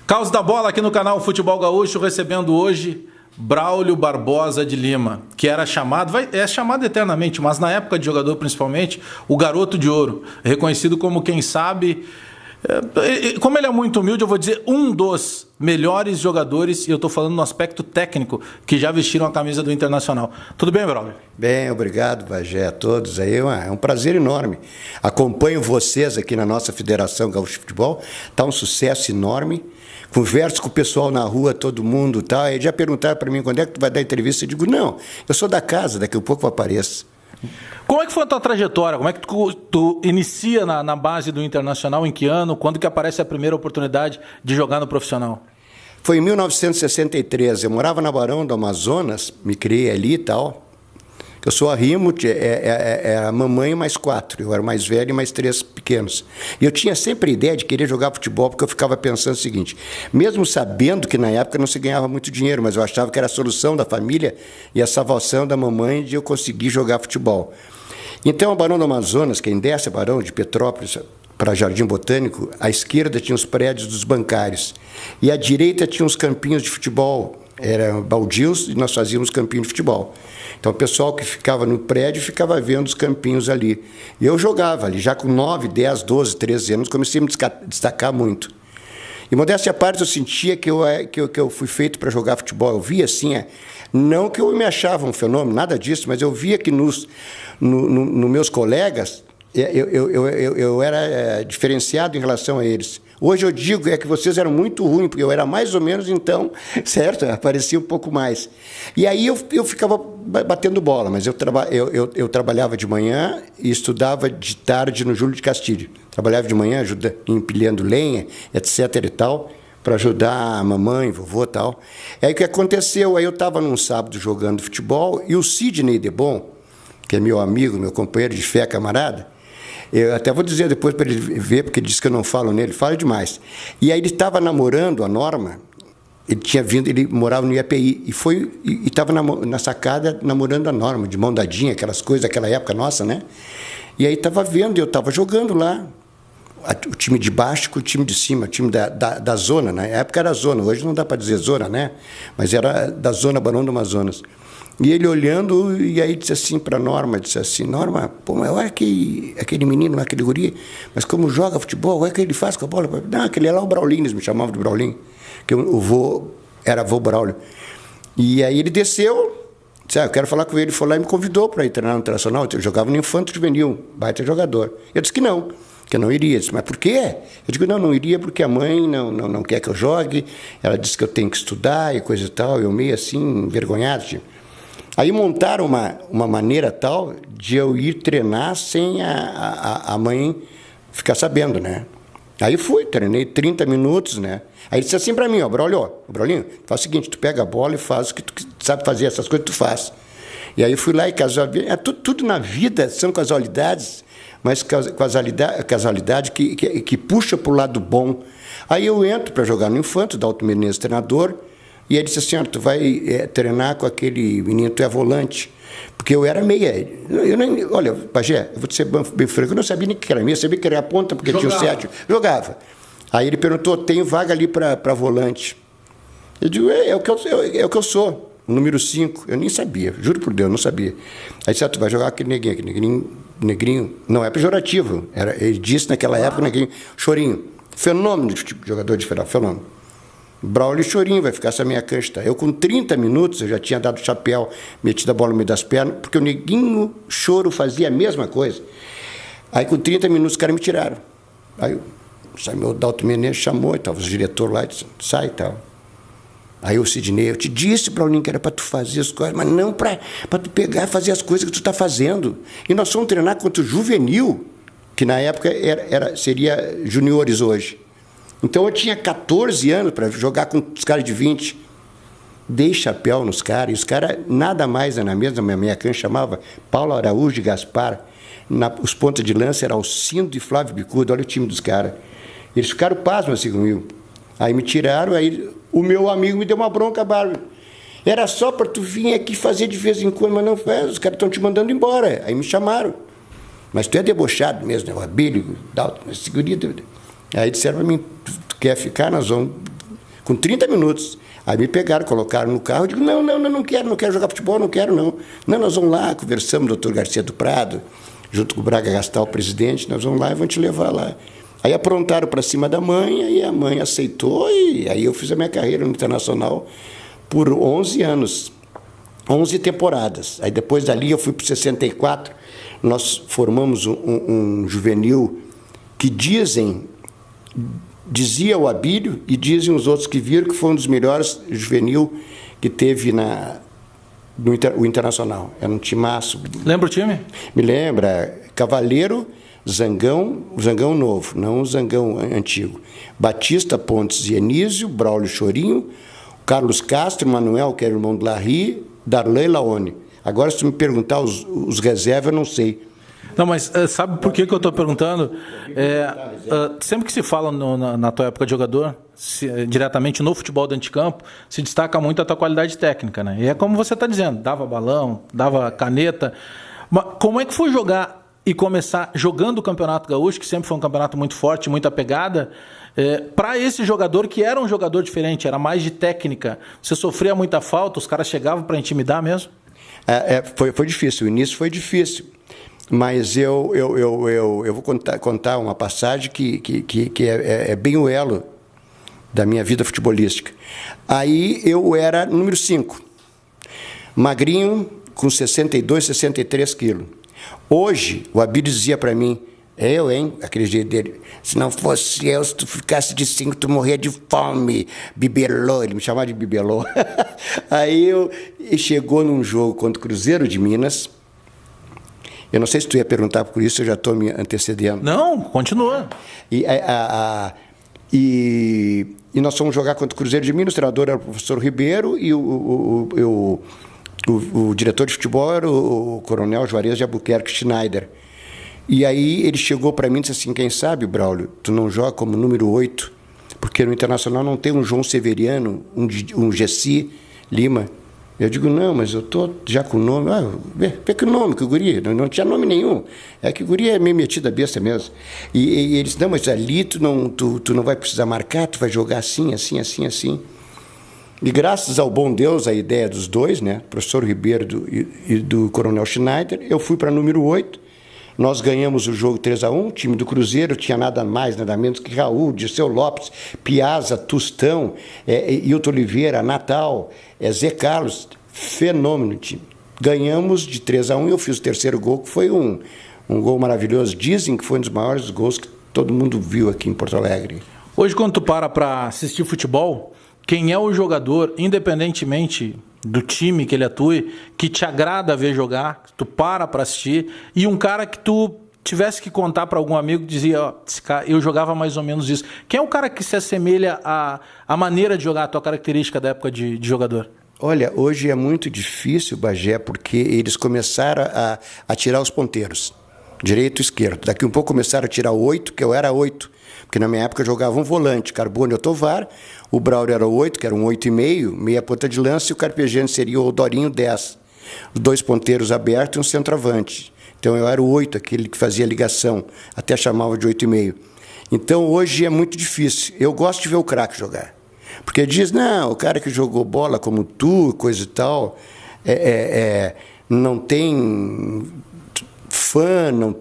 Caos da Bola aqui no canal Futebol Gaúcho, recebendo hoje Braulio Barbosa de Lima, que era chamado, é chamado eternamente, mas na época de jogador principalmente, o Garoto de Ouro, reconhecido como, quem sabe, como ele é muito humilde, eu vou dizer um dos melhores jogadores, e eu estou falando no aspecto técnico, que já vestiram a camisa do Internacional. Tudo bem, Braulio? Bem, obrigado, Bagé, a todos. Aí é um prazer enorme. Acompanho vocês aqui na nossa Federação Gaúcha de Futebol, está um sucesso enorme. Converso com o pessoal na rua, todo mundo, tá? Aí já perguntaram para mim quando é que tu vai dar entrevista. Eu digo, não, eu sou da casa, daqui a pouco eu apareço. Como é que foi a tua trajetória? Como é que tu inicia na base do Internacional? Em que ano? Quando que aparece a primeira oportunidade de jogar no profissional? Foi em 1963. Eu morava na Barão do Amazonas, me criei ali e tal. Eu sou arrimo, é a mamãe mais 4. Eu era mais velho e mais 3 pequenos. E eu tinha sempre a ideia de querer jogar futebol, porque eu ficava pensando o seguinte, mesmo sabendo que na época não se ganhava muito dinheiro, mas eu achava que era a solução da família e a salvação da mamãe de eu conseguir jogar futebol. Então, a Barão do Amazonas, quem desce a Barão de Petrópolis para Jardim Botânico, à esquerda tinha os prédios dos bancários e à direita tinha os campinhos de futebol. Eram baldios e nós fazíamos campinho de futebol. Então o pessoal que ficava no prédio ficava vendo os campinhos ali. E eu jogava ali, já com 9, 10, 12, 13 anos, comecei a me destacar muito. E modéstia à parte, eu sentia que eu fui feito para jogar futebol. Eu via assim, não que eu me achava um fenômeno, nada disso, mas eu via que nos meus colegas eu era diferenciado em relação a eles. Hoje eu digo que vocês eram muito ruins, porque eu era mais ou menos, então, certo? Aparecia um pouco mais. E aí eu ficava batendo bola, mas eu trabalhava de manhã e estudava de tarde no Júlio de Castilho. Trabalhava de manhã, empilhando lenha, etc. e tal, para ajudar a mamãe, vovô e tal. Aí o que aconteceu? Aí eu estava num sábado jogando futebol e o Sidney Debon, que é meu amigo, meu companheiro de fé, camarada, eu até vou dizer depois para ele ver, porque ele disse que eu não falo nele, fala demais. E aí ele estava namorando a Norma, ele morava no IAPI, e estava na sacada namorando a Norma, de mão dadinha, aquelas coisas daquela época nossa, né? E aí estava vendo, eu estava jogando lá, o time de baixo com o time de cima, o time da zona, na época era zona, hoje não dá para dizer zona, né? Mas era da zona Barão do Amazonas. E ele olhando, e aí disse assim para a Norma, Norma, pô, mas olha aquele menino, aquele guri, mas como joga futebol, olha o que ele faz com a bola. Não, aquele é lá o Braulinho, eles me chamavam de Braulinho, que o vô era vô Braulio. E aí ele desceu, disse, eu quero falar com ele, foi lá e me convidou para ir treinar no Internacional, eu jogava no Infanto Juvenil, baita jogador. Eu disse que eu não iria. Eu disse, mas por quê? Eu digo, não iria porque a mãe não quer que eu jogue, ela disse que eu tenho que estudar e coisa e tal, eu meio assim, envergonhado, tipo. Aí montaram uma maneira tal de eu ir treinar sem a mãe ficar sabendo, né? Aí treinei 30 minutos, né? Aí disse assim para mim, Braulinho, faz o seguinte, tu pega a bola e faz o que tu sabe fazer, essas coisas tu faz. E aí eu fui lá e tudo na vida são casualidades, mas casualidade que puxa para o lado bom. Aí eu entro para jogar no Infanto, da Alto Menezes, treinador, e ele disse assim, tu vai treinar com aquele menino, tu é volante. Porque eu era meia. Olha, Pajé, eu vou te ser bem franco, eu não sabia nem que era meia, eu sabia que era ponta, porque tinha o 7. Jogava. Aí ele perguntou, tenho vaga ali para volante. Eu digo, é o que eu sou, o número 5. Eu nem sabia, juro por Deus, não sabia. Aí disse, tu vai jogar aquele negrinho. Não é pejorativo. Ele disse naquela época, negrinho, chorinho. Fenômeno de jogador de federal, fenômeno. Braulio e Chorinho, vai ficar essa minha cancha. Eu com 30 minutos, eu já tinha dado chapéu, metido a bola no meio das pernas, porque o Neguinho Choro fazia a mesma coisa. Aí com 30 minutos os caras me tiraram. Aí o Dalto Menezes chamou, estava os diretores lá, disse, sai e tal. Aí o Sidney, eu te disse, Braulinho, que era para tu fazer as coisas, mas não para tu pegar e fazer as coisas que tu está fazendo. E nós fomos treinar contra o Juvenil, que na época seria juniores hoje. Então eu tinha 14 anos para jogar com os caras de 20. Dei chapéu nos caras, e os caras, nada mais na minha cancha, chamava Paulo Araújo e Gaspar. Os pontas de lança eram Alcindo e Flávio Bicudo, olha o time dos caras. Eles ficaram pasmos assim comigo. Aí me tiraram, aí o meu amigo me deu uma bronca bárbara. Era só para tu vir aqui fazer de vez em quando, mas não faz, os caras estão te mandando embora. Aí me chamaram. Mas tu é debochado mesmo, né? O Abílio, Dalton, segurança. Aí disseram para mim, tu quer ficar? Nós vamos com 30 minutos. Aí me pegaram, colocaram no carro, eu digo, não quero jogar futebol, não quero não. Não, nós vamos lá, conversamos, doutor Garcia do Prado, junto com o Braga Gastal, o presidente, nós vamos lá e vamos te levar lá. Aí aprontaram para cima da mãe, e a mãe aceitou, e aí eu fiz a minha carreira no Internacional por 11 anos, 11 temporadas. Aí depois dali eu fui para 64, nós formamos um juvenil que dizia o Abílio e dizem os outros que viram que foi um dos melhores juvenil que teve o Internacional. Era um timaço. Lembra o time? Me lembra. Cavaleiro, Zangão, o Zangão novo, não o Zangão antigo. Batista, Pontes e Anísio, Braulio Chorinho, Carlos Castro, Manuel, que era irmão do Larry, Darley e Laone. Agora, se tu me perguntar os reservas, eu não sei. Não, mas sabe por que eu estou perguntando? Sempre que se fala na tua época de jogador, diretamente no futebol dentro de campo, se destaca muito a tua qualidade técnica, né? E é como você está dizendo, dava balão, dava caneta. Mas como é que foi jogar e começar jogando o Campeonato Gaúcho, que sempre foi um campeonato muito forte, muita pegada, para esse jogador que era um jogador diferente, era mais de técnica? Você sofria muita falta, os caras chegavam para intimidar mesmo? Foi difícil, o início foi difícil. Mas eu vou contar uma passagem que é bem o elo da minha vida futebolística. Aí eu era número 5, magrinho, com 62, 63 quilos. Hoje, o Abílio dizia para mim, aquele jeito dele, se não fosse eu, se tu ficasse de 5, tu morria de fome, bibelô, ele me chamava de bibelô. Aí ele chegou num jogo contra o Cruzeiro de Minas. Eu não sei se tu ia perguntar por isso, eu já estou me antecedendo. Não, continua. E nós fomos jogar contra o Cruzeiro de Minas, o treinador era o professor Ribeiro e o diretor de futebol era o coronel Juarez de Albuquerque Schneider. E aí ele chegou para mim e disse assim, quem sabe, Braulio, tu não joga como número 8, porque no Internacional não tem um João Severiano, um Gessi Lima. Eu digo, não, mas eu estou já com o nome. Vê que nome, que o guri, não tinha nome nenhum. É que o guri é meio metido a besta mesmo. E ele disse, não, mas ali tu não vai precisar marcar, tu vai jogar assim, assim, assim, assim. E graças ao bom Deus, a ideia dos dois, né, professor Ribeiro e do coronel Schneider, eu fui para número 8. Nós ganhamos o jogo 3-1, o time do Cruzeiro tinha nada mais, nada menos que Raul, Dirceu Lopes, Piazza, Tustão, Hilton Oliveira, Natal, Zé Carlos, fenômeno o time. Ganhamos de 3-1 e eu fiz o terceiro gol, que foi um gol maravilhoso. Dizem que foi um dos maiores gols que todo mundo viu aqui em Porto Alegre. Hoje, quando tu para assistir futebol, quem é o jogador, independentemente do time que ele atue, que te agrada ver jogar, que tu para assistir, e um cara que tu tivesse que contar para algum amigo, dizia, ó, esse cara, eu jogava mais ou menos isso. Quem é o cara que se assemelha à maneira de jogar, a tua característica da época de jogador? Olha, hoje é muito difícil, Bagé, porque eles começaram a tirar os ponteiros, direito e esquerdo. Daqui um pouco começaram a tirar o 8, que eu era 8, porque na minha época eu jogava um volante, Carbone ou Tovar, o Braulio era o 8, que era um 8,5, meia ponta de lança, e o Carpegiani seria o Dorinho 10. Os dois ponteiros abertos e um centroavante. Então eu era o 8, aquele que fazia ligação, até chamava de 8,5. Então hoje é muito difícil. Eu gosto de ver o craque jogar. Porque diz, não, o cara que jogou bola como tu, coisa e tal, não tem fã, não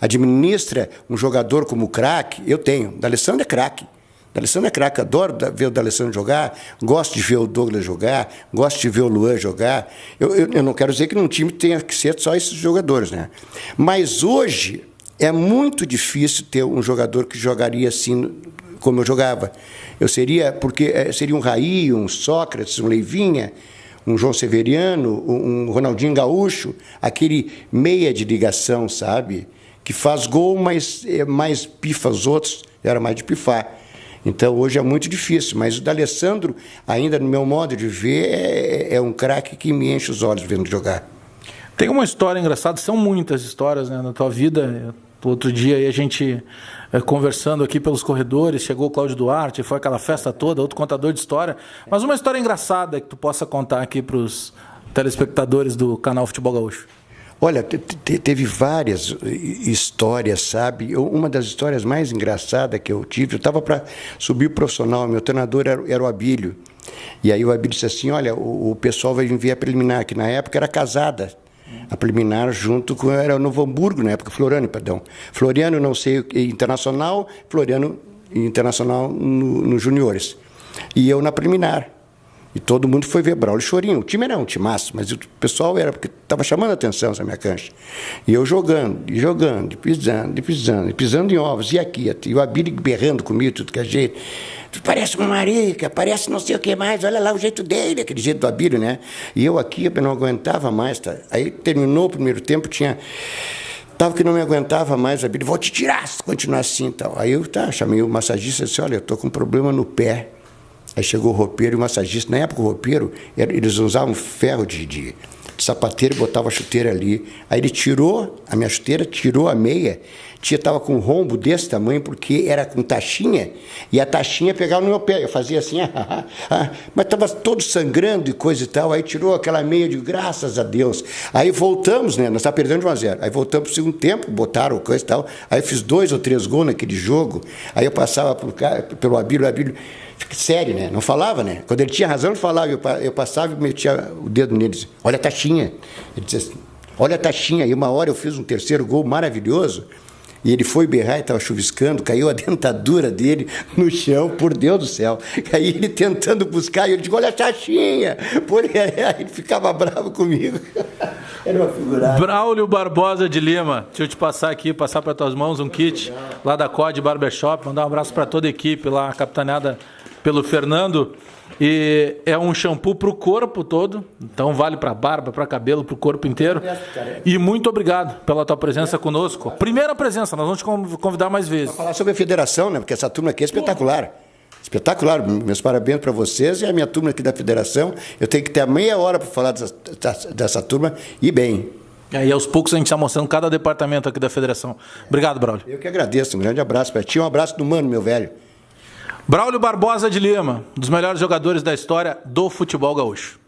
administra um jogador como craque. Eu tenho. D'Alessandro é craque. D'Alessandro é craque. Adoro ver o D'Alessandro jogar, gosto de ver o Douglas jogar, gosto de ver o Luan jogar. Eu não quero dizer que num time tenha que ser só esses jogadores, né? Mas hoje é muito difícil ter um jogador que jogaria assim como eu jogava. Porque seria um Raí, um Sócrates, um Leivinha, um João Severiano, um Ronaldinho Gaúcho, aquele meia de ligação, sabe? Que faz gol, mas mais pifa os outros, era mais de pifar. Então hoje é muito difícil, mas o D'Alessandro, ainda no meu modo de ver, é um craque que me enche os olhos vendo jogar. Tem uma história engraçada, são muitas histórias, né, na tua vida. Outro dia aí a gente conversando aqui pelos corredores, chegou o Cláudio Duarte, foi aquela festa toda, outro contador de história. Mas uma história engraçada que tu possa contar aqui para os telespectadores do canal Futebol Gaúcho. Olha, teve várias histórias, sabe? Uma das histórias mais engraçadas que eu tive, eu estava para subir o profissional, meu treinador era o Abílio. E aí o Abílio disse assim, olha, o pessoal vai vir a preliminar, que na época era casada. A preliminar junto com, era o Novo Hamburgo, na época, Floriano, perdão. Floriano, não sei, internacional, Floriano internacional no juniores. E eu na preliminar. E todo mundo foi ver Braulio e Chorinho. O time era um timaço, mas o pessoal era, porque estava chamando a atenção essa minha cancha. E eu jogando, e pisando em ovos, e aqui, e o Abílio berrando comigo, tudo que é jeito. Tu parece uma marica, parece não sei o que mais, olha lá o jeito dele, aquele jeito do Abílio, né? E eu aqui, eu não aguentava mais, tá? Aí terminou o primeiro tempo, tava que não me aguentava mais, o Abílio, vou te tirar se continuar assim e tal. Aí eu chamei o massagista e disse, olha, eu tô com um problema no pé. Aí chegou o roupeiro e o massagista. Na época, o roupeiro, eles usavam ferro de sapateiro e botavam a chuteira ali. Aí ele tirou a minha chuteira, tirou a meia. Estava com um rombo desse tamanho, porque era com taxinha, e a taxinha pegava no meu pé. Eu fazia assim, mas estava todo sangrando e coisa e tal. Aí tirou aquela meia de graças a Deus. Aí voltamos, né? Nós estávamos perdendo de 1-0. Aí voltamos para o segundo tempo, botaram coisa e tal. Aí eu fiz 2 ou 3 gols naquele jogo. Aí eu passava pelo Abílio, sério, né? Não falava, né? Quando ele tinha razão, ele falava. Eu passava e metia o dedo nele e dizia, olha a taxinha. Ele dizia assim, olha a taxinha. E uma hora eu fiz um terceiro gol maravilhoso. E ele foi berrar e estava chuviscando, caiu a dentadura dele no chão, por Deus do céu. Aí ele tentando buscar, e eu digo, olha a taxinha. Aí ele ficava bravo comigo. Era uma figurada. Braulio Barbosa de Lima, deixa eu te passar aqui, passar para tuas mãos um kit lá da COD Barbershop, mandar um abraço para toda a equipe lá, capitaneada pelo Fernando. E é um shampoo para o corpo todo, então vale para barba, para cabelo, para o corpo inteiro. E muito obrigado pela tua presença conosco. Primeira presença, nós vamos te convidar mais vezes. Para falar sobre a federação, né? Porque essa turma aqui é espetacular. Espetacular. Meus parabéns para vocês e a minha turma aqui da federação. Eu tenho que ter meia hora para falar dessa turma e bem. E aos poucos a gente está mostrando cada departamento aqui da federação. Obrigado, Braulio. Eu que agradeço. Um grande abraço para ti. Um abraço do Mano, meu velho. Braulio Barbosa de Lima, um dos melhores jogadores da história do futebol gaúcho.